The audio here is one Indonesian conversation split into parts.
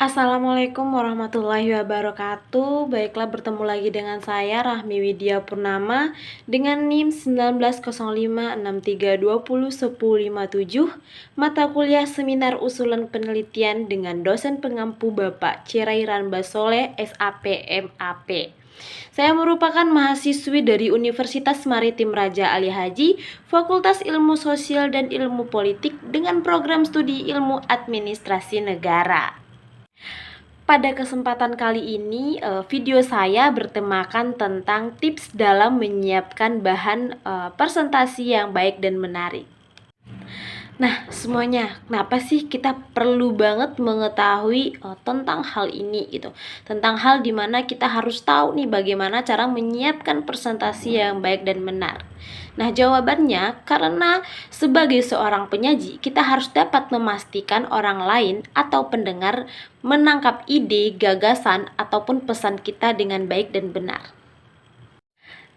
Assalamualaikum warahmatullahi wabarakatuh. Baiklah, bertemu lagi dengan saya Rahmi Widya Purnama dengan NIM 190563201057, mata kuliah seminar usulan penelitian dengan dosen pengampu Bapak Cirairan Basole SAP MAP. Saya merupakan mahasiswi dari Universitas Maritim Raja Ali Haji, Fakultas Ilmu Sosial dan Ilmu Politik dengan program studi Ilmu Administrasi Negara. Pada kesempatan kali ini, video saya bertemakan tentang tips dalam menyiapkan bahan presentasi yang baik dan menarik. Nah, semuanya, kenapa sih kita perlu banget mengetahui tentang hal ini gitu? Tentang hal dimana kita harus tahu nih bagaimana cara menyiapkan presentasi yang baik dan benar. Nah, jawabannya karena sebagai seorang penyaji, kita harus dapat memastikan orang lain atau pendengar menangkap ide, gagasan, ataupun pesan kita dengan baik dan benar.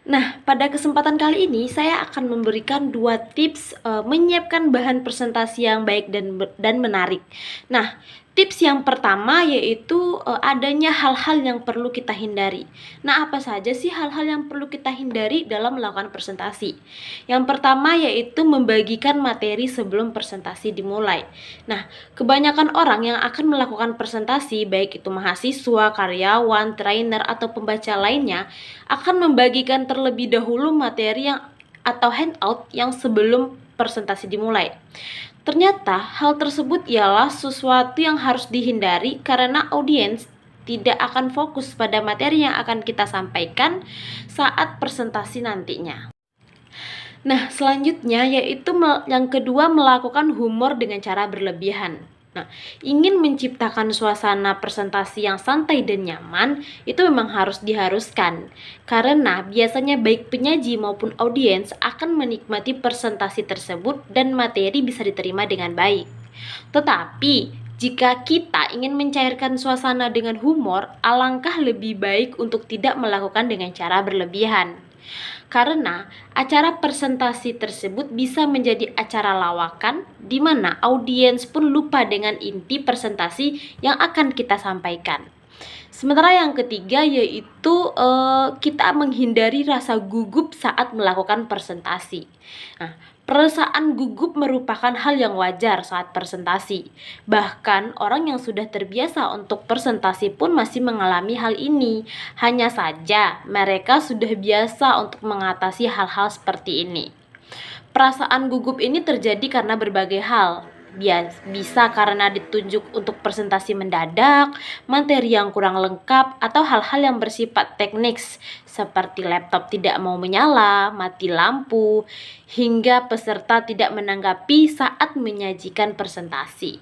Nah, pada kesempatan kali ini saya akan memberikan 2 tips menyiapkan bahan presentasi yang baik dan menarik. Nah, tips yang pertama yaitu adanya hal-hal yang perlu kita hindari. Nah, apa saja sih hal-hal yang perlu kita hindari dalam melakukan presentasi? Yang pertama yaitu membagikan materi sebelum presentasi dimulai. Nah, kebanyakan orang yang akan melakukan presentasi, baik itu mahasiswa, karyawan, trainer, atau pembaca lainnya, akan membagikan terlebih dahulu materi atau handout yang sebelum presentasi dimulai. Ternyata hal tersebut ialah sesuatu yang harus dihindari karena audiens tidak akan fokus pada materi yang akan kita sampaikan saat presentasi nantinya. Nah, selanjutnya yaitu yang kedua, melakukan humor dengan cara berlebihan. Nah, ingin menciptakan suasana presentasi yang santai dan nyaman itu memang diharuskan. Karena biasanya baik penyaji maupun audiens akan menikmati presentasi tersebut dan materi bisa diterima dengan baik. Tetapi, jika kita ingin mencairkan suasana dengan humor, alangkah lebih baik untuk tidak melakukan dengan cara berlebihan. Karena acara presentasi tersebut bisa menjadi acara lawakan di mana audiens pun lupa dengan inti presentasi yang akan kita sampaikan. Sementara yang ketiga yaitu kita menghindari rasa gugup saat melakukan presentasi. Nah, perasaan gugup merupakan hal yang wajar saat presentasi. Bahkan orang yang sudah terbiasa untuk presentasi pun masih mengalami hal ini. Hanya saja mereka sudah biasa untuk mengatasi hal-hal seperti ini. Perasaan gugup ini terjadi karena berbagai hal. Bisa karena ditunjuk untuk presentasi mendadak, materi yang kurang lengkap, atau hal-hal yang bersifat teknis seperti laptop tidak mau menyala, mati lampu, hingga peserta tidak menanggapi saat menyajikan presentasi.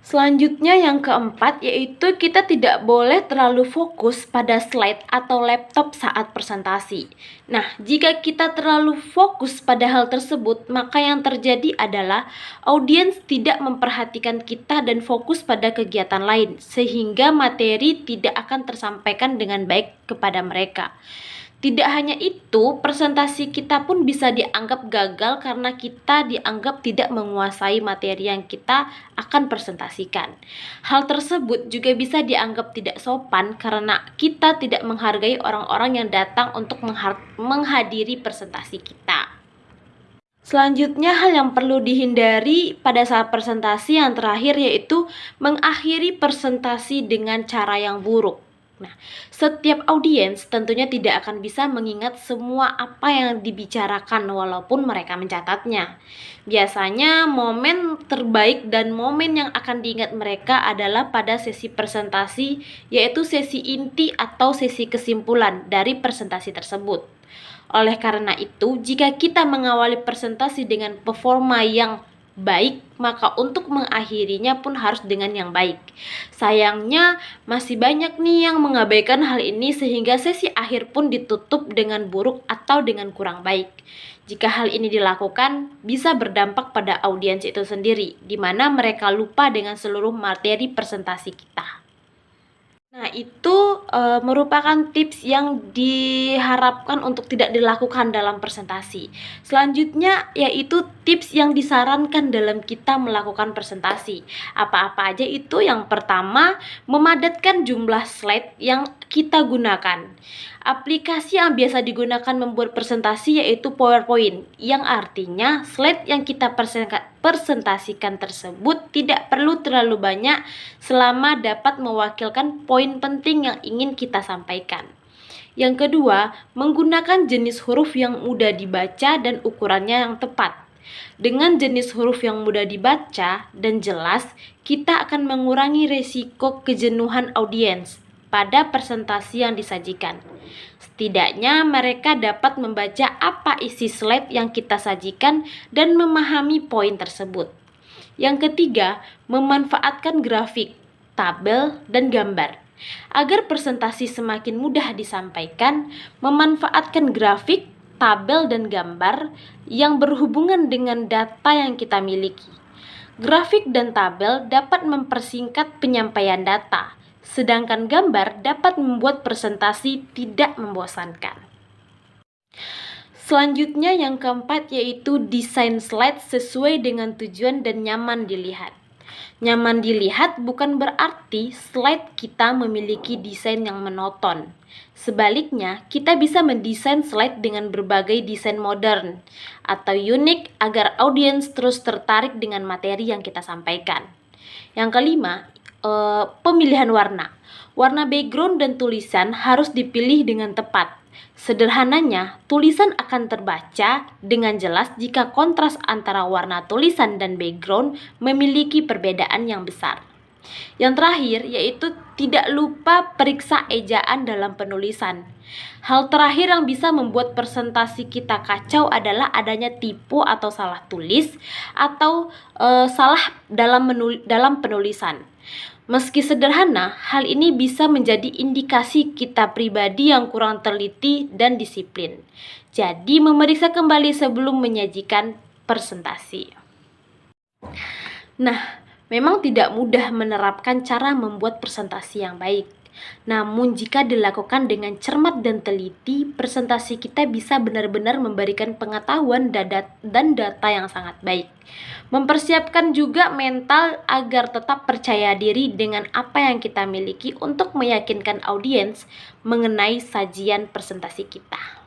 Selanjutnya yang keempat yaitu kita tidak boleh terlalu fokus pada slide atau laptop saat presentasi. Nah, jika kita terlalu fokus pada hal tersebut, maka yang terjadi adalah audiens tidak memperhatikan kita dan fokus pada kegiatan lain, sehingga materi tidak akan tersampaikan dengan baik kepada mereka. Tidak hanya itu, presentasi kita pun bisa dianggap gagal karena kita dianggap tidak menguasai materi yang kita akan presentasikan. Hal tersebut juga bisa dianggap tidak sopan karena kita tidak menghargai orang-orang yang datang untuk menghadiri presentasi kita. Selanjutnya, hal yang perlu dihindari pada saat presentasi yang terakhir yaitu mengakhiri presentasi dengan cara yang buruk. Nah, setiap audiens tentunya tidak akan bisa mengingat semua apa yang dibicarakan walaupun mereka mencatatnya. Biasanya momen terbaik dan momen yang akan diingat mereka adalah pada sesi presentasi, yaitu sesi inti atau sesi kesimpulan dari presentasi tersebut. Oleh karena itu, jika kita mengawali presentasi dengan performa yang baik, maka untuk mengakhirinya pun harus dengan yang baik. Sayangnya masih banyak nih yang mengabaikan hal ini sehingga sesi akhir pun ditutup dengan buruk atau dengan kurang baik. Jika hal ini dilakukan, bisa berdampak pada audiens itu sendiri, di mana mereka lupa dengan seluruh materi presentasi kita. Nah, itu merupakan tips yang diharapkan untuk tidak dilakukan dalam presentasi. Selanjutnya yaitu tips yang disarankan dalam kita melakukan presentasi. Apa-apa aja itu? Yang pertama, memadatkan jumlah slide yang kita gunakan. Aplikasi yang biasa digunakan membuat presentasi yaitu PowerPoint, yang artinya slide yang kita presentasikan tersebut tidak perlu terlalu banyak selama dapat mewakilkan poin penting yang ingin kita sampaikan. Yang kedua, menggunakan jenis huruf yang mudah dibaca dan ukurannya yang tepat. Dengan jenis huruf yang mudah dibaca dan jelas, kita akan mengurangi resiko kejenuhan audiens pada presentasi yang disajikan. Setidaknya mereka dapat membaca apa isi slide yang kita sajikan dan memahami poin tersebut. Yang ketiga, memanfaatkan grafik, tabel, dan gambar. Agar presentasi semakin mudah disampaikan, memanfaatkan grafik, tabel, dan gambar yang berhubungan dengan data yang kita miliki. Grafik dan tabel dapat mempersingkat penyampaian data, sedangkan gambar dapat membuat presentasi tidak membosankan. Selanjutnya yang keempat yaitu desain slide sesuai dengan tujuan dan nyaman dilihat. Nyaman dilihat bukan berarti slide kita memiliki desain yang monoton. Sebaliknya, kita bisa mendesain slide dengan berbagai desain modern atau unik agar audiens terus tertarik dengan materi yang kita sampaikan. Yang kelima, pemilihan warna. Warna background dan tulisan harus dipilih dengan tepat. Sederhananya, tulisan akan terbaca dengan jelas jika kontras antara warna tulisan dan background memiliki perbedaan yang besar. Yang terakhir yaitu tidak lupa periksa ejaan dalam penulisan. Hal terakhir yang bisa membuat presentasi kita kacau adalah adanya tipu atau salah tulis atau salah dalam penulisan. Meski sederhana, hal ini bisa menjadi indikasi kita pribadi yang kurang teliti dan disiplin. Jadi, memeriksa kembali sebelum menyajikan presentasi. Nah, memang tidak mudah menerapkan cara membuat presentasi yang baik. Namun jika dilakukan dengan cermat dan teliti, presentasi kita bisa benar-benar memberikan pengetahuan dan data yang sangat baik. Mempersiapkan juga mental agar tetap percaya diri dengan apa yang kita miliki untuk meyakinkan audiens mengenai sajian presentasi kita.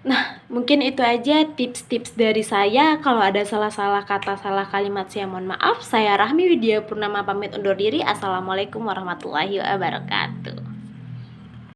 Nah, mungkin itu aja tips-tips dari saya. Kalau ada salah-salah kata, salah kalimat, saya mohon maaf. Saya Rahmi Widya Purnama pamit undur diri. Assalamualaikum warahmatullahi wabarakatuh.